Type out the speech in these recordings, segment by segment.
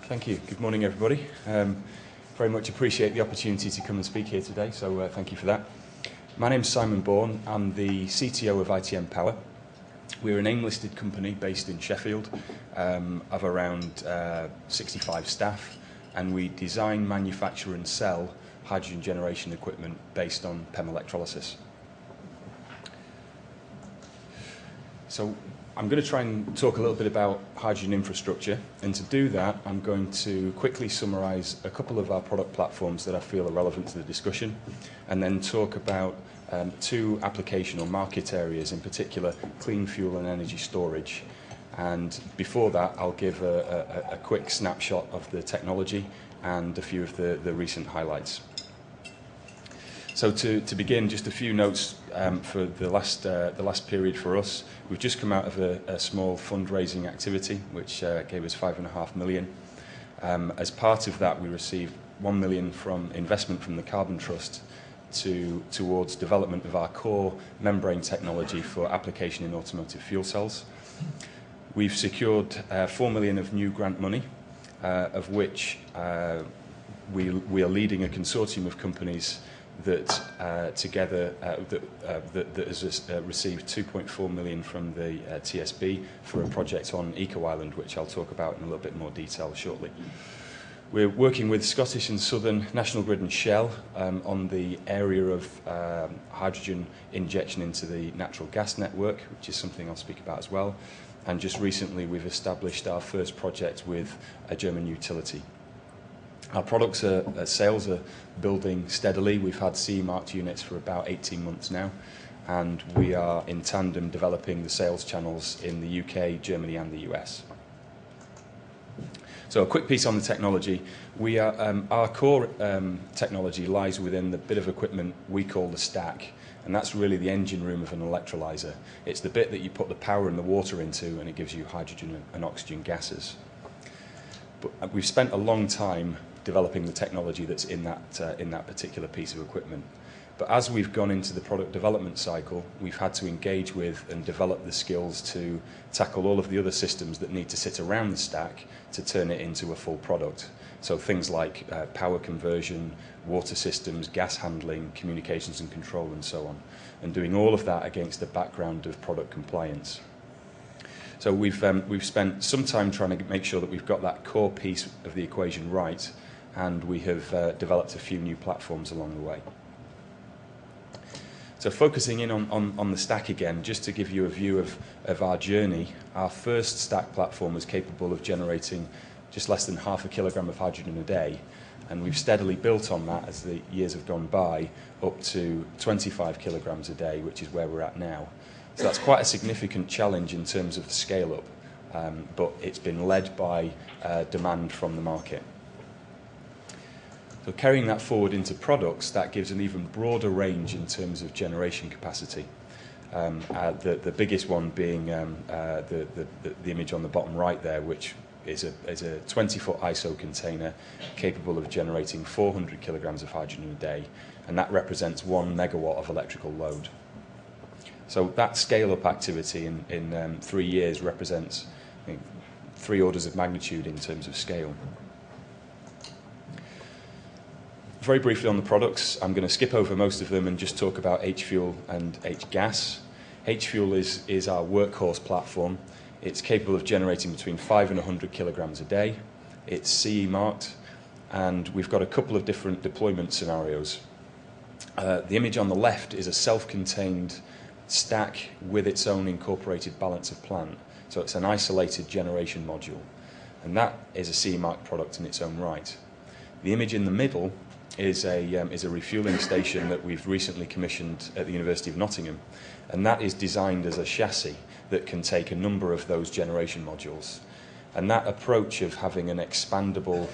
Thank you. Good morning, everybody. Very much appreciate the opportunity to come and speak here today, so thank you for that. My name's Simon Bourne. I'm the CTO of ITM Power. We're an AIM-listed company based in Sheffield of around 65 staff, and we design, manufacture and sell hydrogen generation equipment based on PEM electrolysis. So I'm going to try and talk a little bit about hydrogen infrastructure, and to do that I'm going to quickly summarise a couple of our product platforms that I feel are relevant to the discussion, and then talk about two application or market areas, in particular clean fuel and energy storage. And before that I'll give a quick snapshot of the technology and a few of the recent highlights. So to begin, just a few notes for the last period for us. We've just come out of a small fundraising activity which gave us $5.5 million. As part of that, we received $1 million from investment from the Carbon Trust towards development of our core membrane technology for application in automotive fuel cells. We've secured $4 million of new grant money, of which we are leading a consortium of companies that together that has received $2.4 million from the TSB for a project on Eco Island, which I'll talk about in a little bit more detail shortly. We're working with Scottish and Southern, National Grid and Shell on the area of hydrogen injection into the natural gas network, which is something I'll speak about as well. And just recently we've established our first project with a German utility. Our products sales are building steadily. We've had CE marked units for about 18 months now, and we are in tandem developing the sales channels in the UK, Germany and the US. So a quick piece on the technology. Our core technology lies within the bit of equipment we call the stack, and that's really the engine room of an electrolyser. It's the bit that you put the power and the water into, and it gives you hydrogen and oxygen gases. But we've spent a long time developing the technology that's in that particular piece of equipment. But as we've gone into the product development cycle, we've had to engage with and develop the skills to tackle all of the other systems that need to sit around the stack to turn it into a full product. So things like power conversion, water systems, gas handling, communications and control and so on. And doing all of that against the background of product compliance. So we've spent some time trying to make sure that we've got that core piece of the equation right, and we have developed a few new platforms along the way. So focusing in on the stack again, just to give you a view of our journey, our first stack platform was capable of generating just less than 0.5 kilogram of hydrogen a day, and we've steadily built on that as the years have gone by up to 25 kilograms a day, which is where we're at now. So that's quite a significant challenge in terms of the scale-up, but it's been led by demand from the market. So carrying that forward into products, that gives an even broader range in terms of generation capacity. The biggest one being the image on the bottom right there, which is a 20-foot ISO container capable of generating 400 kilograms of hydrogen a day, and that represents 1 megawatt of electrical load. So that scale-up activity in 3 years represents, I think, 3 orders of magnitude in terms of scale. Very briefly on the products, I'm going to skip over most of them and just talk about Hfuel and Hgas. Hfuel is our workhorse platform. It's capable of generating between 5 and 100 kilograms a day. It's CE marked, and we've got a couple of different deployment scenarios. The image on the left is a self-contained stack with its own incorporated balance of plant. So it's an isolated generation module, and that is a CE marked product in its own right. The image in the middle is a refueling station that we've recently commissioned at the University of Nottingham, and that is designed as a chassis that can take a number of those generation modules. And that approach of having an expandable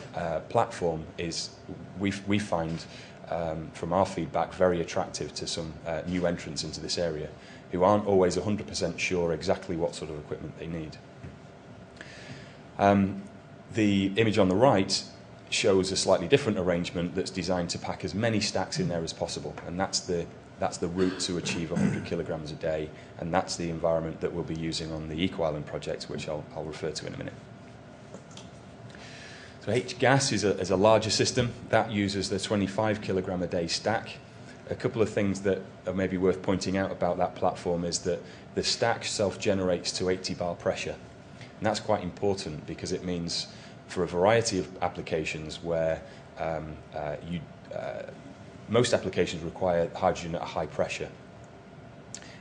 platform is, we find from our feedback, very attractive to some new entrants into this area who aren't always 100% sure exactly what sort of equipment they need. The image on the right shows a slightly different arrangement that's designed to pack as many stacks in there as possible, and that's the route to achieve 100 kilograms a day, and that's the environment that we'll be using on the Eco Island project, which I'll refer to in a minute. So Hgas is a larger system. That uses the 25 kilogram a day stack. A couple of things that are maybe worth pointing out about that platform is that the stack self-generates to 80 bar pressure. And that's quite important because it means for a variety of applications where most applications require hydrogen at a high pressure.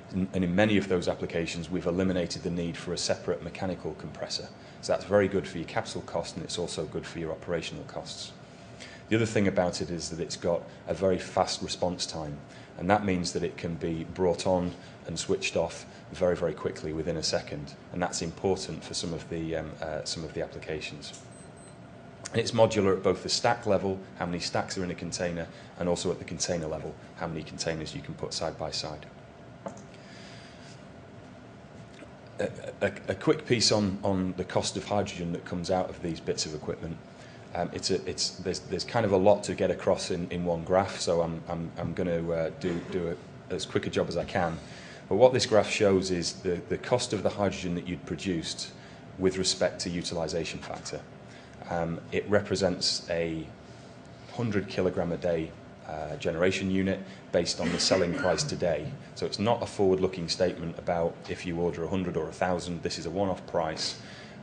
And in many of those applications, we've eliminated the need for a separate mechanical compressor. So that's very good for your capital cost, and it's also good for your operational costs. The other thing about it is that it's got a very fast response time, and that means that it can be brought on and switched off very, very quickly within a second, and that's important for some of the applications. And it's modular at both the stack level, how many stacks are in a container, and also at the container level, how many containers you can put side by side. A quick piece on the cost of hydrogen that comes out of these bits of equipment. There's kind of a lot to get across in one graph, so I'm going to do as quick a job as I can. But what this graph shows is the cost of the hydrogen that you'd produced with respect to utilization factor. It represents a 100 kilogram a day generation unit based on the selling price today. So it's not a forward-looking statement about if you order 100 or 1,000. This is a one-off price,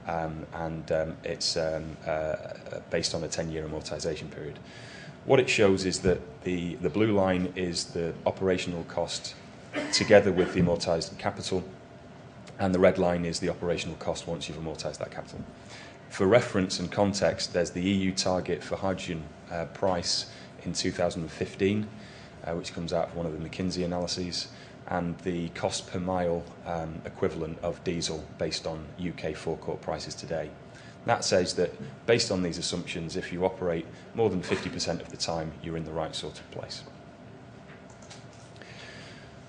and it's based on a 10-year amortization period. What it shows is that the blue line is the operational cost together with the amortized capital, and the red line is the operational cost once you've amortized that capital. For reference and context, there's the EU target for hydrogen price in 2015, which comes out of one of the McKinsey analyses, and the cost per mile equivalent of diesel based on UK forecourt prices today. That says that based on these assumptions, if you operate more than 50% of the time, you're in the right sort of place.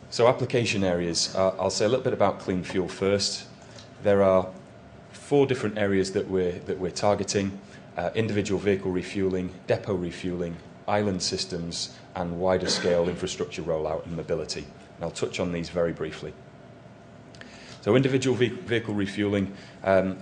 So application areas, I'll say a little bit about clean fuel first. There are 4 different areas that we're targeting: individual vehicle refueling, depot refueling, island systems, and wider scale infrastructure rollout and mobility. And I'll touch on these very briefly. So individual vehicle refueling, an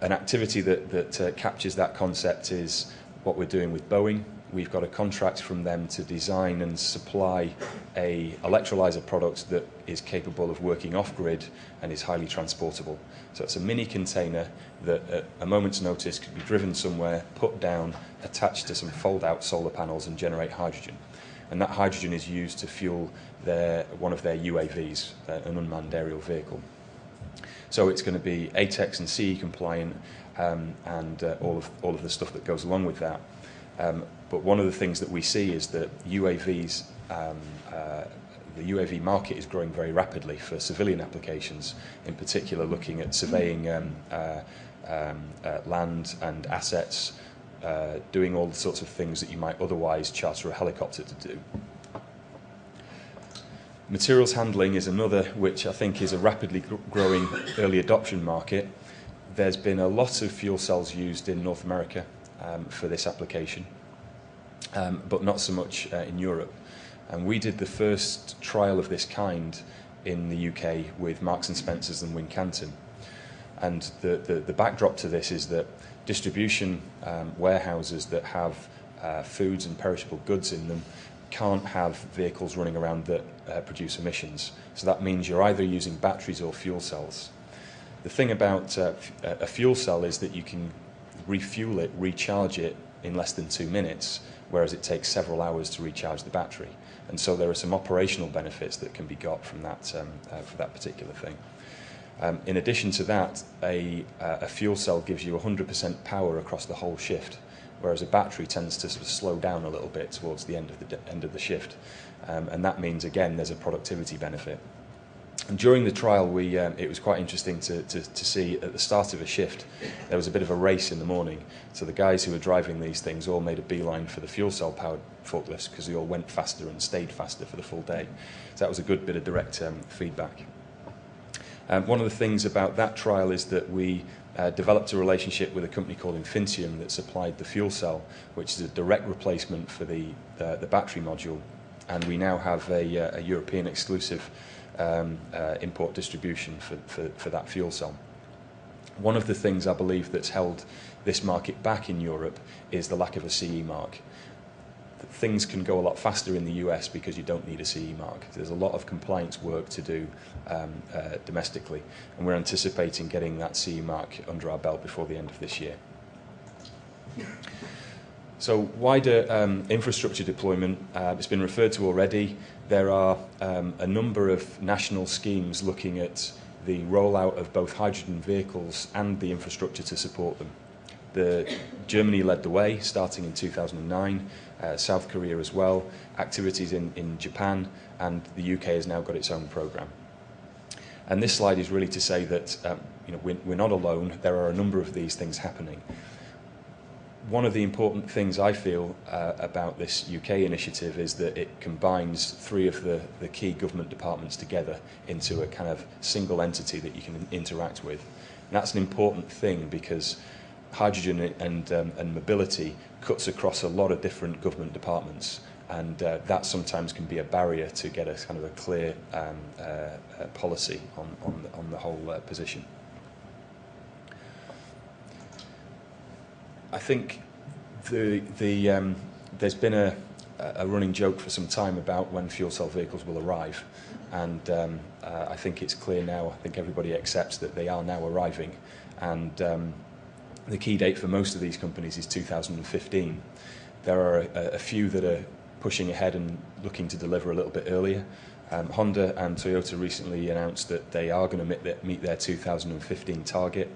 activity that captures that concept is what we're doing with Boeing. We've got a contract from them to design and supply a electrolyzer product that is capable of working off-grid and is highly transportable. So it's a mini container that at a moment's notice could be driven somewhere, put down, attached to some fold-out solar panels and generate hydrogen. And that hydrogen is used to fuel one of their UAVs, an unmanned aerial vehicle. So it's going to be ATEX and CE compliant, and all of the stuff that goes along with that. But one of the things that we see is that UAVs, the UAV market is growing very rapidly for civilian applications, in particular looking at surveying land and assets, doing all the sorts of things that you might otherwise charter a helicopter to do. Materials handling is another, which I think is a rapidly growing early adoption market. There's been a lot of fuel cells used in North America for this application, but not so much in Europe. And we did the first trial of this kind in the UK with Marks and Spencers and Wincanton. And the backdrop to this is that distribution warehouses that have foods and perishable goods in them can't have vehicles running around that produce emissions. So that means you're either using batteries or fuel cells. The thing about a fuel cell is that you can refuel it, recharge it in less than 2 minutes, whereas it takes several hours to recharge the battery. And so there are some operational benefits that can be got from that for that particular thing. In addition to that, a fuel cell gives you 100% power across the whole shift, whereas a battery tends to sort of slow down a little bit towards the end of the shift. And that means, again, there's a productivity benefit. And during the trial, it was quite interesting to see at the start of a shift, there was a bit of a race in the morning. So the guys who were driving these things all made a beeline for the fuel cell powered forklifts because they all went faster and stayed faster for the full day. So that was a good bit of direct feedback. One of the things about that trial is that we developed a relationship with a company called Infinitium that supplied the fuel cell, which is a direct replacement for the battery module. And we now have a European exclusive import distribution for that fuel cell. One of the things I believe that's held this market back in Europe is the lack of a CE mark. Things can go a lot faster in the US because you don't need a CE mark. There's a lot of compliance work to do domestically, and we're anticipating getting that CE mark under our belt before the end of this year. So wider infrastructure deployment, it's been referred to already. There are a number of national schemes looking at the rollout of both hydrogen vehicles and the infrastructure to support them. Germany led the way, starting in 2009, South Korea as well, activities in Japan, and the UK has now got its own programme. And this slide is really to say that we're not alone. There are a number of these things happening. One of the important things I feel about this UK initiative is that it combines three of the key government departments together into a kind of single entity that you can interact with. And that's an important thing because hydrogen and mobility cuts across a lot of different government departments, and that sometimes can be a barrier to get a kind of a clear policy on the whole position. I think there's been a running joke for some time about when fuel cell vehicles will arrive, and I think it's clear now. I think everybody accepts that they are now arriving, and the key date for most of these companies is 2015. There are a few that are pushing ahead and looking to deliver a little bit earlier. Honda and Toyota recently announced that they are going to meet their 2015 target.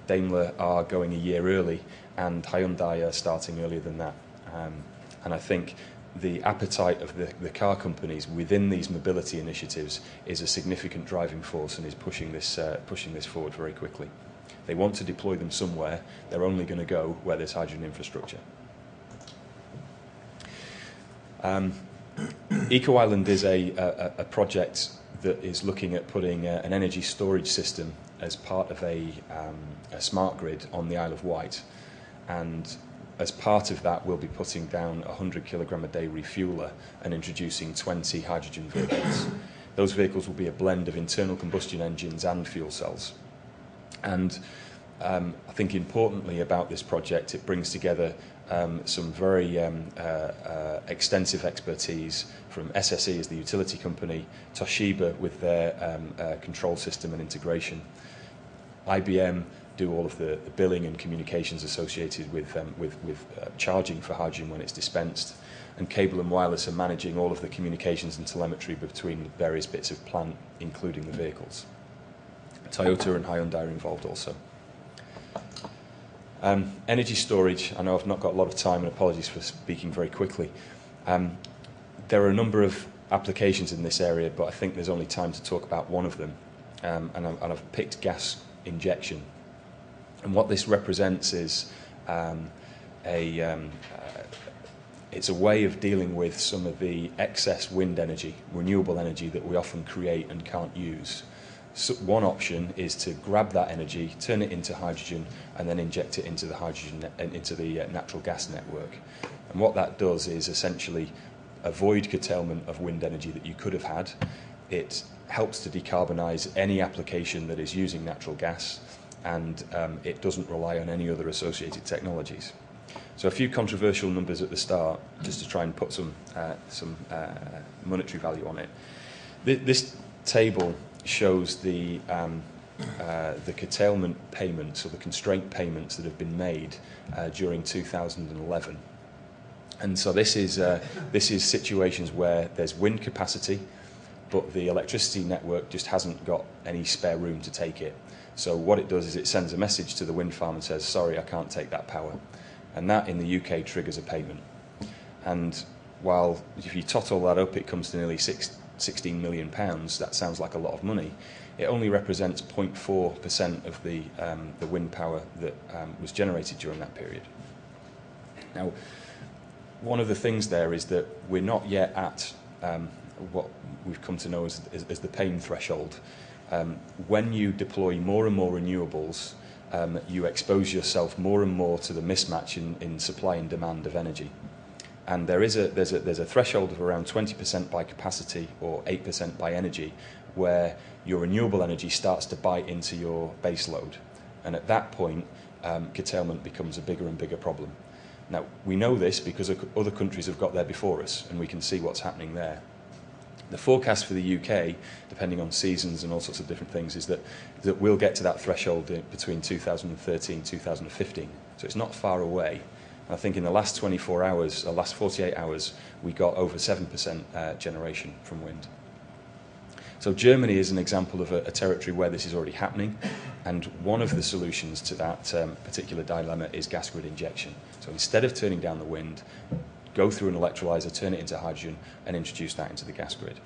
Daimler are going a year early, and Hyundai are starting earlier than that. And I think the appetite of the car companies within these mobility initiatives is a significant driving force and is pushing this forward very quickly. They want to deploy them somewhere. They're only going to go where there's hydrogen infrastructure. Eco-Island is a project that is looking at putting an energy storage system as part of a smart grid on the Isle of Wight, and as part of that we'll be putting down a 100 kilogram a day refueler and introducing 20 hydrogen vehicles. Those vehicles will be a blend of internal combustion engines and fuel cells. And I think importantly about this project, it brings together some very extensive expertise from SSE as the utility company, Toshiba with their control system and integration, IBM do all of the billing and communications associated with charging for hydrogen when it's dispensed, and Cable and Wireless are managing all of the communications and telemetry between various bits of plant, including the vehicles. Toyota and Hyundai are involved also. Energy storage, I know I've not got a lot of time, and apologies for speaking very quickly. There are a number of applications in this area, but I think there's only time to talk about one of them, and I've picked gas injection. And what this represents is it's a way of dealing with some of the excess wind energy, renewable energy that we often create and can't use. So one option is to grab that energy, turn it into hydrogen, and then inject it into the natural gas network. And what that does is essentially avoid curtailment of wind energy that you could have had. It helps to decarbonise any application that is using natural gas, and it doesn't rely on any other associated technologies. So a few controversial numbers at the start, just to try and put some monetary value on it. This table shows the curtailment payments, or the constraint payments that have been made during 2011. And so this is situations where there's wind capacity, but the electricity network just hasn't got any spare room to take it. So what it does is it sends a message to the wind farm and says, sorry, I can't take that power. And that in the UK triggers a payment. And while if you tot all that up, it comes to nearly £16 million. That sounds like a lot of money. It only represents 0.4% of the wind power that was generated during that period. Now, one of the things there is that we're not yet at what we've come to know as the pain threshold. When you deploy more and more renewables, you expose yourself more and more to the mismatch in supply and demand of energy. And there's a threshold of around 20% by capacity or 8% by energy, where your renewable energy starts to bite into your base load. And at that point, curtailment becomes a bigger and bigger problem. Now, we know this because other countries have got there before us, and we can see what's happening there. The forecast for the UK, depending on seasons and all sorts of different things, is that we'll get to that threshold between 2013 and 2015. So it's not far away. And I think in the last 24 hours, or last 48 hours, we got over 7% generation from wind. So Germany is an example of a territory where this is already happening, and one of the solutions to that particular dilemma is gas grid injection. So instead of turning down the wind, go through an electrolyser, turn it into hydrogen, and introduce that into the gas grid.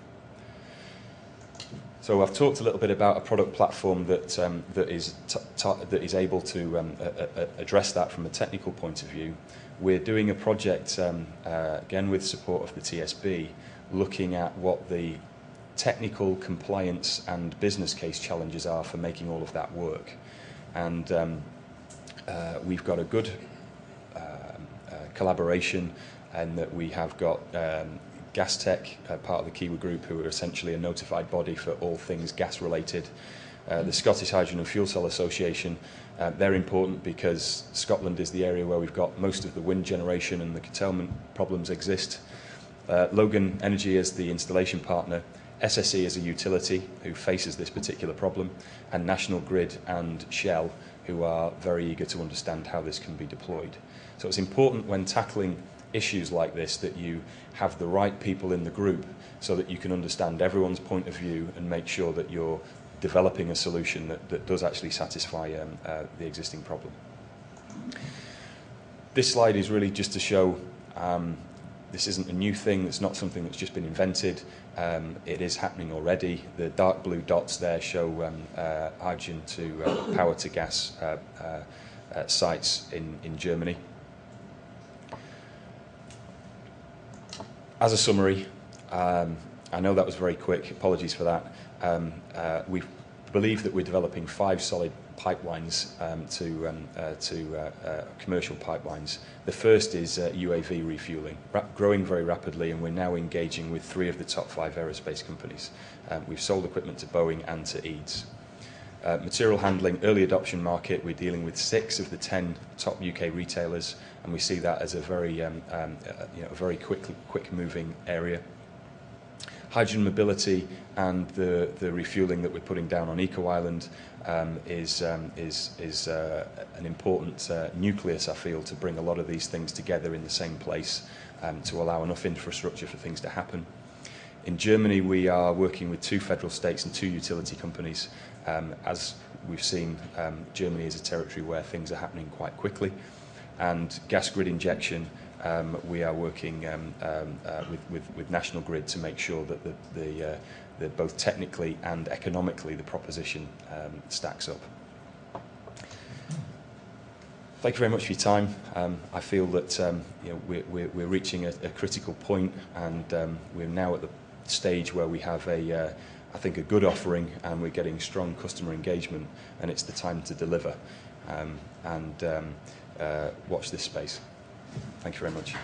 So I've talked a little bit about a product platform that is able to address that from a technical point of view. We're doing a project, again with support of the TSB, looking at what the technical, compliance and business case challenges are for making all of that work. And we've got a good collaboration, and that we have got Gas Tech, part of the Kiwi Group, who are essentially a notified body for all things gas related. The Scottish Hydrogen and Fuel Cell Association, they're important because Scotland is the area where we've got most of the wind generation and the curtailment problems exist. Logan Energy is the installation partner, SSE is a utility who faces this particular problem, and National Grid and Shell, who are very eager to understand how this can be deployed. So it's important when tackling issues like this that you have the right people in the group so that you can understand everyone's point of view and make sure that you're developing a solution that does actually satisfy the existing problem. This slide is really just to show this isn't a new thing, it's not something that's just been invented, it is happening already. The dark blue dots there show hydrogen to power to gas sites in Germany. As a summary, I know that was very quick, apologies for that. We believe that we're developing 5 solid pipelines to commercial pipelines. The first is UAV refueling, growing very rapidly, and we're now engaging with 3 of the top 5 aerospace companies. We've sold equipment to Boeing and to Eads. Material handling, early adoption market, we're dealing with 6 of the 10 top UK retailers, and we see that as a very, very quick moving area. Hydrogen mobility and the refueling that we're putting down on Eco Island is an important nucleus, I feel, to bring a lot of these things together in the same place to allow enough infrastructure for things to happen. In Germany, we are working with 2 federal states and 2 utility companies. As we've seen, Germany is a territory where things are happening quite quickly. And gas grid injection, we are working with National Grid to make sure that both technically and economically the proposition stacks up. Thank you very much for your time. I feel that we're reaching a critical point, and we're now at the stage where we have I think a good offering, and we're getting strong customer engagement, and it's the time to deliver. Watch this space. Thank you very much.